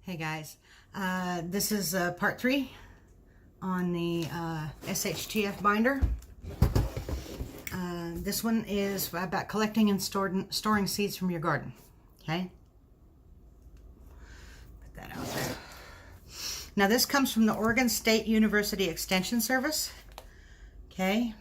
Hey guys, this is part 3 on the SHTF binder. This one is about collecting and storing seeds from your garden. Okay, put that out there. Now this comes from the Oregon State University Extension Service. Okay,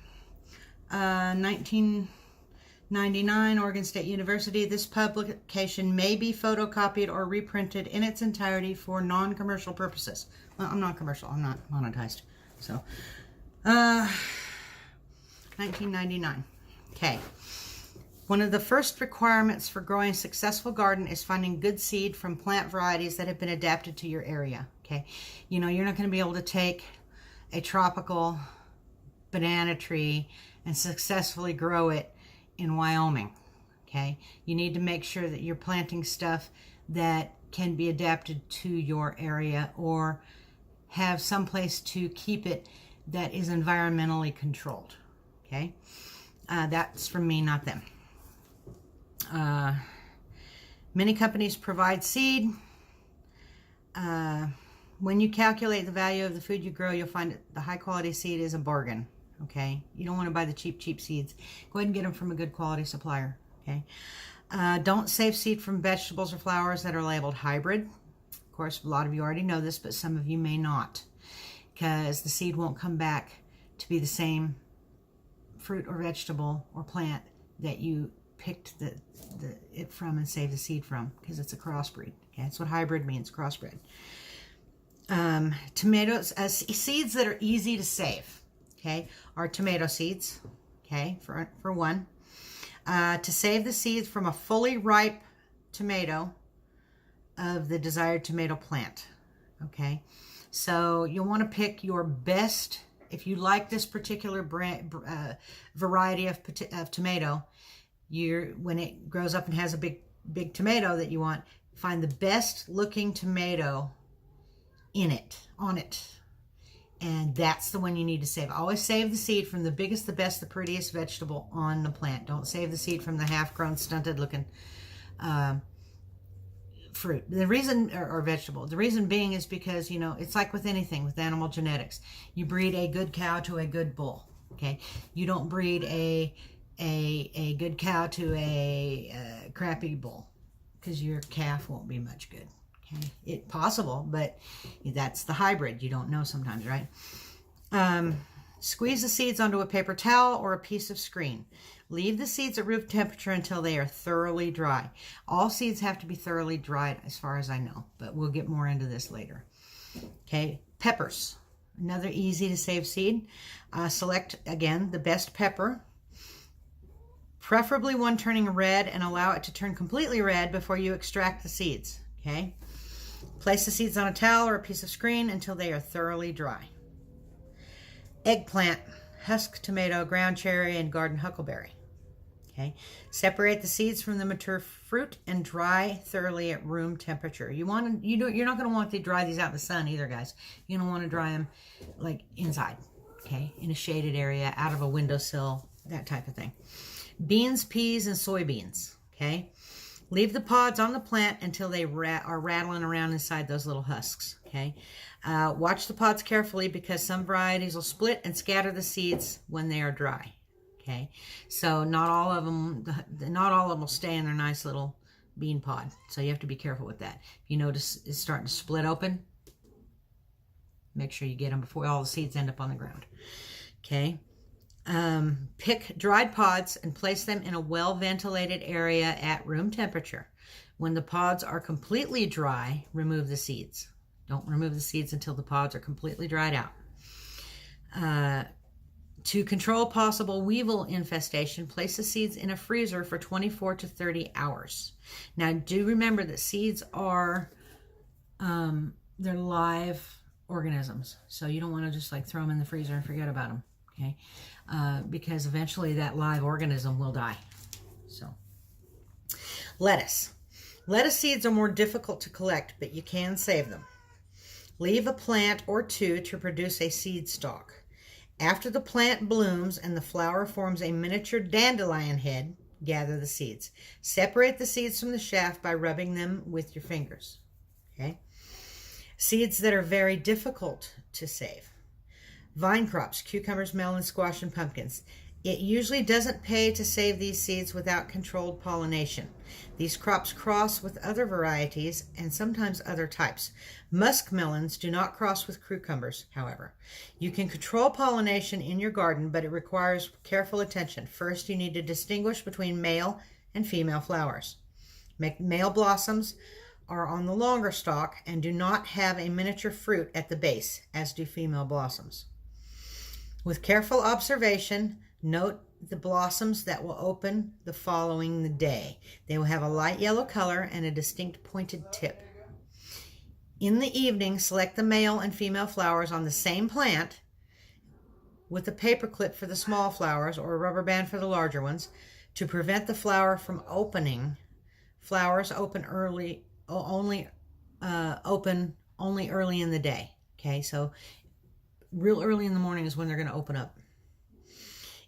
1999, Oregon State University. This publication may be photocopied or reprinted in its entirety for non-commercial purposes. Well, I'm not commercial. I'm not monetized. So, 1999. Okay. One of the first requirements for growing a successful garden is finding good seed from plant varieties that have been adapted to your area. Okay. You know, you're not going to be able to take a tropical banana tree and successfully grow it in Wyoming. Okay, you need to make sure that you're planting stuff that can be adapted to your area or have some place to keep it that is environmentally controlled. Okay, that's from me, not them. Many companies provide seed. When you calculate the value of the food you grow, you'll find that the high quality seed is a bargain. Okay, you don't want to buy the cheap seeds. Go ahead and get them from a good quality supplier. Okay, don't save seed from vegetables or flowers that are labeled hybrid. Of course, a lot of you already know this, but some of you may not, because the seed won't come back to be the same fruit or vegetable or plant that you picked it from and saved the seed from, because it's a crossbreed. Okay, that's what hybrid means, crossbred. Tomatoes, seeds that are easy to save. Okay, are tomato seeds. Okay, for one. To save the seeds from a fully ripe tomato of the desired tomato plant. Okay, so you'll want to pick your best, if you like this particular variety of tomato, when it grows up and has a big tomato that you want, find the best looking tomato on it. And that's the one you need to save. Always save the seed from the biggest, the best, the prettiest vegetable on the plant. Don't save the seed from the half-grown, stunted-looking fruit. The reason, or vegetable, the reason being is because, you know, it's like with anything, with animal genetics. You breed a good cow to a good bull, okay? You don't breed a good cow to a crappy bull, because your calf won't be much good. Okay, it's possible, but that's the hybrid. You don't know sometimes, right? Squeeze the seeds onto a paper towel or a piece of screen. Leave the seeds at room temperature until they are thoroughly dry. All seeds have to be thoroughly dried, as far as I know, but we'll get more into this later. Okay, peppers. Another easy to save seed. Select, again, the best pepper, preferably one turning red, and allow it to turn completely red before you extract the seeds. Okay, place the seeds on a towel or a piece of screen until they are thoroughly dry. Eggplant, husk tomato, ground cherry, and garden huckleberry. Okay, separate the seeds from the mature fruit and dry thoroughly at room temperature. You're not going to want to dry these out in the sun either, guys. You don't want to dry them like inside, okay, in a shaded area, out of a windowsill, that type of thing. Beans, peas, and soybeans. Okay. Leave the pods on the plant until they are rattling around inside those little husks, okay? Watch the pods carefully, because some varieties will split and scatter the seeds when they are dry, okay? So not all of them will stay in their nice little bean pod, so you have to be careful with that. If you notice it's starting to split open, make sure you get them before all the seeds end up on the ground, okay? Pick dried pods and place them in a well-ventilated area at room temperature. When the pods are completely dry, remove the seeds. Don't remove the seeds until the pods are completely dried out. To control possible weevil infestation, place the seeds in a freezer for 24 to 30 hours. Now, do remember that seeds are, they're live organisms, so you don't want to just like throw them in the freezer and forget about them. Okay, because eventually that live organism will die. So, lettuce. Lettuce seeds are more difficult to collect, but you can save them. Leave a plant or two to produce a seed stalk. After the plant blooms and the flower forms a miniature dandelion head, gather the seeds. Separate the seeds from the shaft by rubbing them with your fingers. Okay. Seeds that are very difficult to save. Vine crops, cucumbers, melons, squash, and pumpkins. It usually doesn't pay to save these seeds without controlled pollination. These crops cross with other varieties and sometimes other types. Musk melons do not cross with cucumbers, however. You can control pollination in your garden, but it requires careful attention. First, you need to distinguish between male and female flowers. Male blossoms are on the longer stalk and do not have a miniature fruit at the base, as do female blossoms. With careful observation, note the blossoms that will open the following day. They will have a light yellow color and a distinct pointed tip. In the evening, select the male and female flowers on the same plant with a paper clip for the small flowers or a rubber band for the larger ones to prevent the flower from opening. Flowers open only early in the day. Okay, so real early in the morning is when they're going to open up.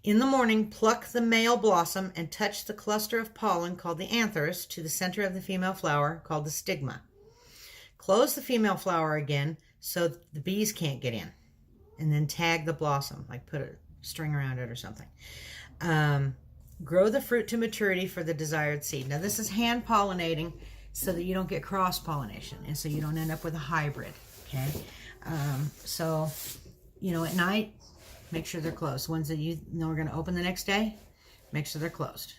In the morning, pluck the male blossom and touch the cluster of pollen called the anthers to the center of the female flower called the stigma. Close the female flower again so the bees can't get in, and then tag the blossom, like put a string around it or something. Grow the fruit to maturity for the desired seed. Now this is hand pollinating so that you don't get cross pollination and so you don't end up with a hybrid. Okay, so at night, make sure they're closed. Ones that you know are going to open the next day, make sure they're closed.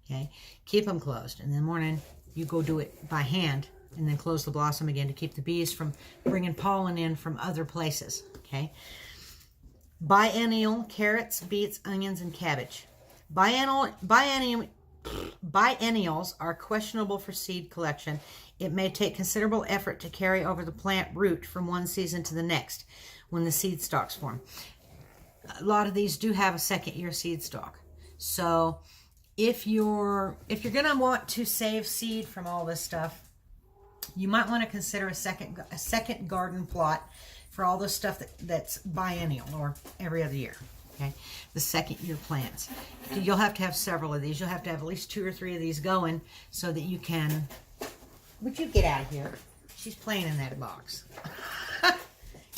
Okay, keep them closed. And in the morning, you go do it by hand and then close the blossom again to keep the bees from bringing pollen in from other places. Okay. Biennial: carrots, beets, onions, and cabbage. Biennials are questionable for seed collection. It may take considerable effort to carry over the plant root from one season to the next when the seed stalks form. A lot of these do have a second year seed stalk. So if you're going to want to save seed from all this stuff, you might want to consider a second garden plot for all this stuff that's biennial or every other year. Okay, the second year plants. You'll have to have several of these. You'll have to have at least 2 or 3 of these going so that you can. Would you get out of here? She's playing in that box.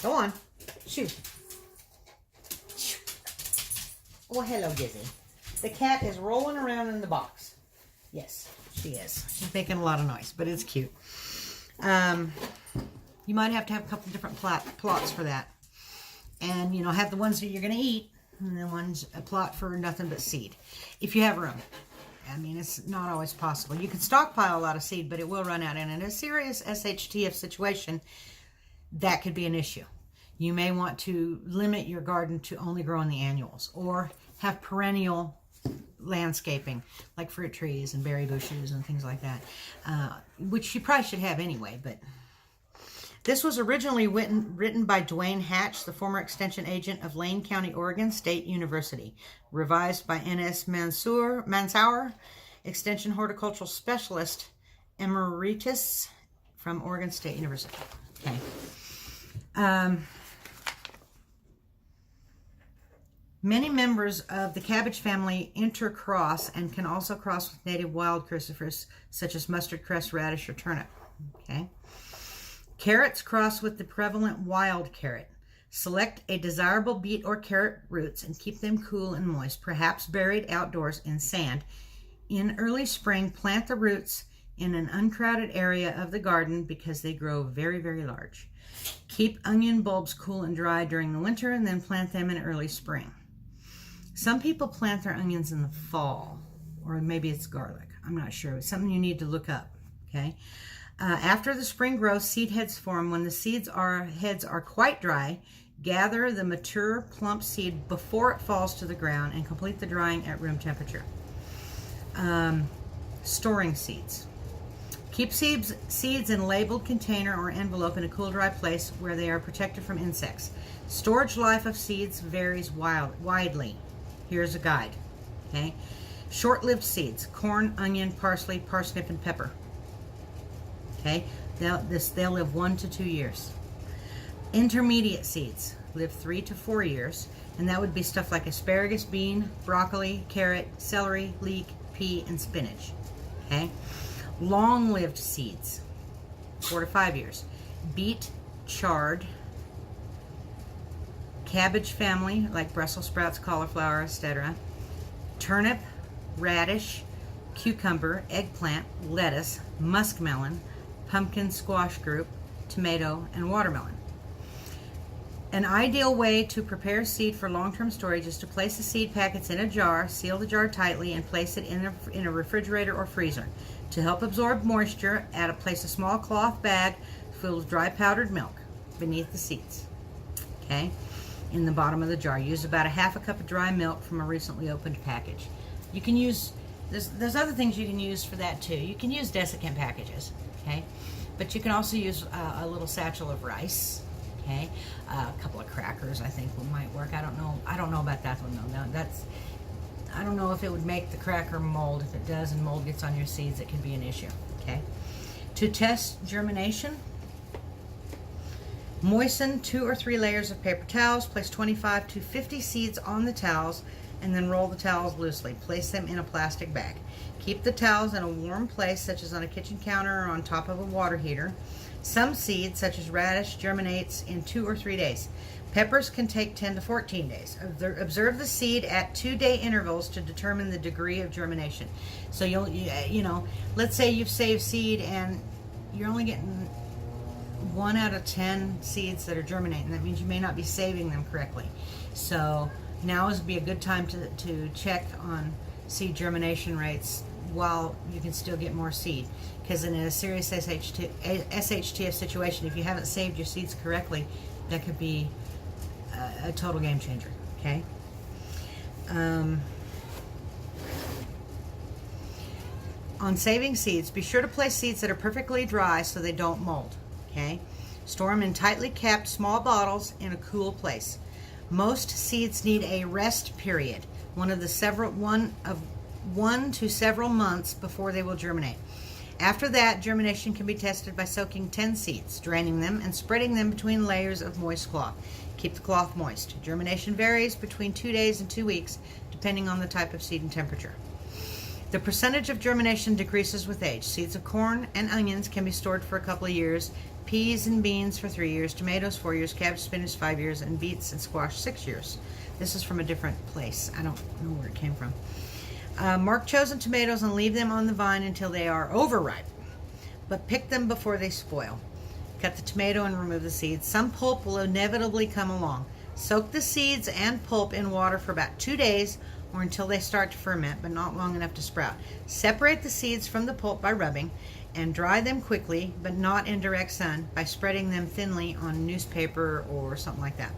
Go on, shoot. Oh, hello, Gizzy. The cat is rolling around in the box. Yes, she is. She's making a lot of noise, but it's cute. You might have to have a couple different plots for that. And, have the ones that you're going to eat, and the ones a plot for nothing but seed. If you have room. I mean, it's not always possible. You can stockpile a lot of seed, but it will run out. And in a serious SHTF situation, that could be an issue. You may want to limit your garden to only growing the annuals, or have perennial landscaping like fruit trees and berry bushes and things like that, which you probably should have anyway. But this was originally written by Dwayne Hatch, the former extension agent of Lane County, Oregon State University, revised by N.S. Mansour, extension horticultural specialist emeritus from Oregon State University. Okay. Many members of the cabbage family intercross and can also cross with native wild crucifers such as mustard cress, radish, or turnip. Okay. Carrots cross with the prevalent wild carrot. Select a desirable beet or carrot roots and keep them cool and moist, perhaps buried outdoors in sand. In early spring, plant the roots in an uncrowded area of the garden because they grow very, very large. Keep onion bulbs cool and dry during the winter and then plant them in early spring. Some people plant their onions in the fall, or maybe it's garlic. I'm not sure. It's something you need to look up. Okay. After the spring growth, seed heads form. When the heads are quite dry, gather the mature plump seed before it falls to the ground and complete the drying at room temperature. Storing seeds. Keep seeds in a labeled container or envelope in a cool, dry place where they are protected from insects. Storage life of seeds varies widely. Here's a guide. Okay. Short-lived seeds: corn, onion, parsley, parsnip, and pepper. Okay, they'll live 1 to 2 years. Intermediate seeds live 3 to 4 years, and that would be stuff like asparagus, bean, broccoli, carrot, celery, leek, pea, and spinach. Okay, long-lived seeds 4 to 5 years. Beet, chard, cabbage family like Brussels sprouts, cauliflower, etc. Turnip, radish, cucumber, eggplant, lettuce, muskmelon, pumpkin squash group, tomato, and watermelon. An ideal way to prepare seed for long-term storage is to place the seed packets in a jar, seal the jar tightly, and place it in a refrigerator or freezer. To help absorb moisture, place a small cloth bag filled with dry powdered milk beneath the seeds. Okay, in the bottom of the jar. Use about a half a cup of dry milk from a recently opened package. You can use, there's other things you can use for that too. You can use desiccant packages, okay? But you can also use a little satchel of rice, okay? A couple of crackers I think might work. I don't know about that one though. No, I don't know if it would make the cracker mold. If it does and mold gets on your seeds, it can be an issue, okay? To test germination, moisten 2 or 3 layers of paper towels. Place 25 to 50 seeds on the towels and then roll the towels loosely. Place them in a plastic bag. Keep the towels in a warm place, such as on a kitchen counter or on top of a water heater. Some seeds, such as radish, germinates in 2 or 3 days. Peppers can take 10 to 14 days. Observe the seed at 2-day intervals to determine the degree of germination. So you know, let's say you've saved seed and you're only getting 1 out of 10 seeds that are germinating. That means you may not be saving them correctly. So now would be a good time to check on seed germination rates while you can still get more seed. Because in a serious SHTF situation, if you haven't saved your seeds correctly, that could be a total game changer, okay? On saving seeds, be sure to place seeds that are perfectly dry so they don't mold, okay? Store them in tightly capped small bottles in a cool place. Most seeds need a rest period, one to several months before they will germinate. After that, germination can be tested by soaking 10 seeds, draining them, and spreading them between layers of moist cloth. Keep the cloth moist. Germination varies between 2 days and 2 weeks, depending on the type of seed and temperature. The percentage of germination decreases with age. Seeds of corn and onions can be stored for a couple of years, peas and beans for 3 years, tomatoes 4 years, cabbage, spinach 5 years, and beets and squash 6 years. This is from a different place. I don't know where it came from. Mark chosen tomatoes and leave them on the vine until they are overripe, but pick them before they spoil. Cut the tomato and remove the seeds. Some pulp will inevitably come along. Soak the seeds and pulp in water for about 2 days or until they start to ferment, but not long enough to sprout. Separate the seeds from the pulp by rubbing and dry them quickly, but not in direct sun, by spreading them thinly on newspaper or something like that.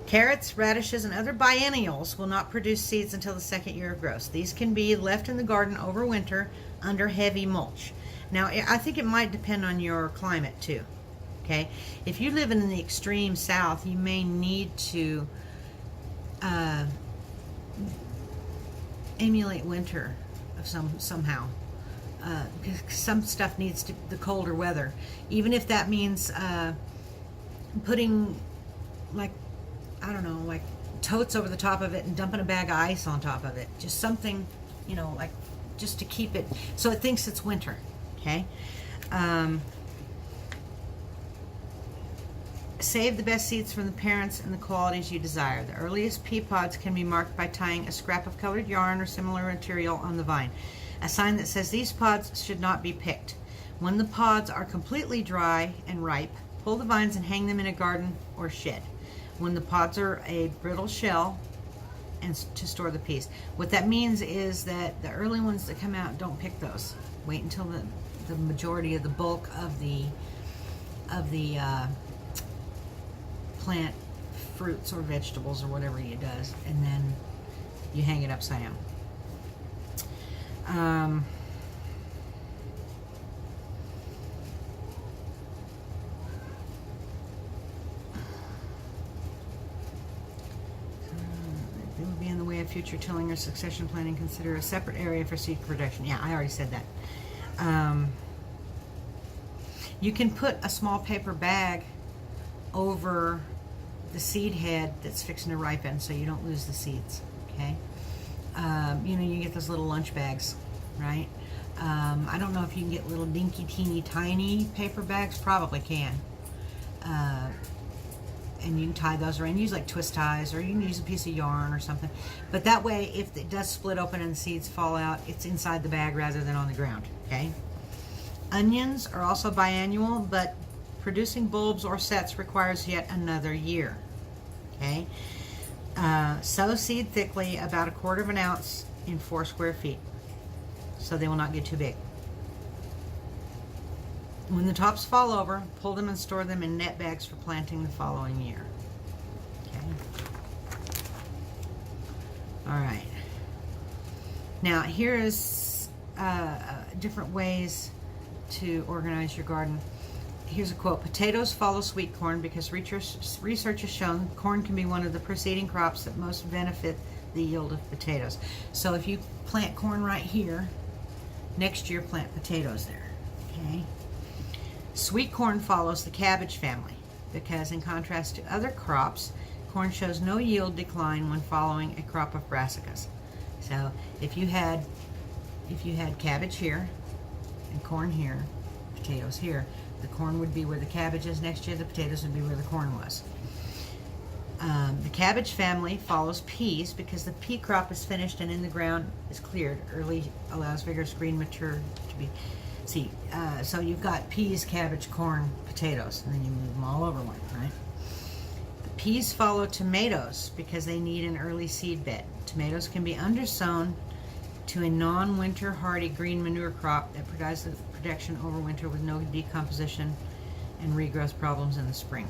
Carrots, radishes, and other biennials will not produce seeds until the 2nd year of growth. These can be left in the garden over winter under heavy mulch. Now, I think it might depend on your climate too. Okay, if you live in the extreme south, you may need to emulate winter of somehow. Because some stuff needs the colder weather, even if that means putting, like, I don't know, like totes over the top of it and dumping a bag of ice on top of it. Just something, you know, like just to keep it so it thinks it's winter. Okay. Save the best seeds from the parents and the qualities you desire. The earliest pea pods can be marked by tying a scrap of colored yarn or similar material on the vine, a sign that says these pods should not be picked. When the pods are completely dry and ripe, pull the vines and hang them in a garden or shed. When the pods are a brittle shell, and to store the peas. What that means is that the early ones that come out, don't pick those. Wait until the majority of the bulk of the plant fruits or vegetables or whatever it does, and then you hang it upside down. They would be in the way of future tilling or succession planning. Consider a separate area for seed production. Yeah, I already said that. You can put a small paper bag over the seed head that's fixing to ripen so you don't lose the seeds, okay? You know, you get those little lunch bags, right? I don't know if you can get little dinky teeny tiny paper bags. Probably can. And you can tie those around. Use like twist ties, or you can use a piece of yarn or something. But that way, if it does split open and the seeds fall out, it's inside the bag rather than on the ground. Okay. Onions are also biannual, but producing bulbs or sets requires yet another year. Okay. Sow seed thickly, about 1/4 of an ounce in 4 square feet, so they will not get too big. When the tops fall over, pull them and store them in net bags for planting the following year. Okay. All right. Now here is different ways to organize your garden. Here's a quote: "Potatoes follow sweet corn because research has shown corn can be one of the preceding crops that most benefit the yield of potatoes." So if you plant corn right here, next year plant potatoes there. Okay. Sweet corn follows the cabbage family because, in contrast to other crops, corn shows no yield decline when following a crop of brassicas. So if you had cabbage here and corn here, potatoes here, the corn would be where the cabbage is next year, the potatoes would be where the corn was. The cabbage family follows peas because the pea crop is finished and in the ground is cleared. Early allows vigorous green mature to be... See, so you've got peas, cabbage, corn, potatoes, and then you move them all over one, right? The peas follow tomatoes because they need an early seed bed. Tomatoes can be undersown to a non-winter hardy green manure crop that provides the protection over winter with no decomposition and regrowth problems in the spring.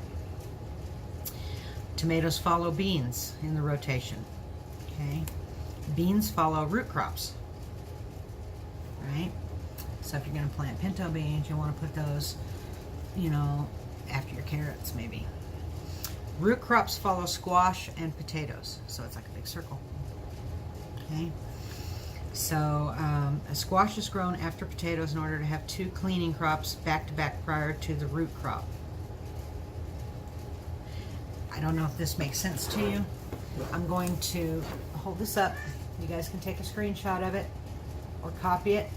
Tomatoes follow beans in the rotation. Okay, beans follow root crops, right? So if you're going to plant pinto beans, you want to put those, you know, after your carrots maybe. Root crops follow squash and potatoes, so it's like a big circle. Okay, so a squash is grown after potatoes in order to have 2 cleaning crops back to back prior to the root crop. I don't know if this makes sense to you. I'm going to hold this up. You guys can take a screenshot of it or copy it.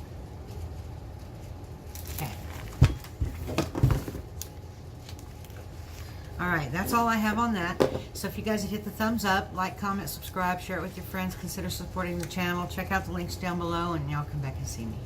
Okay. All right, that's all I have on that. So if you guys would hit the thumbs up, like, comment, subscribe, share it with your friends, consider supporting the channel. Check out the links down below, and y'all come back and see me.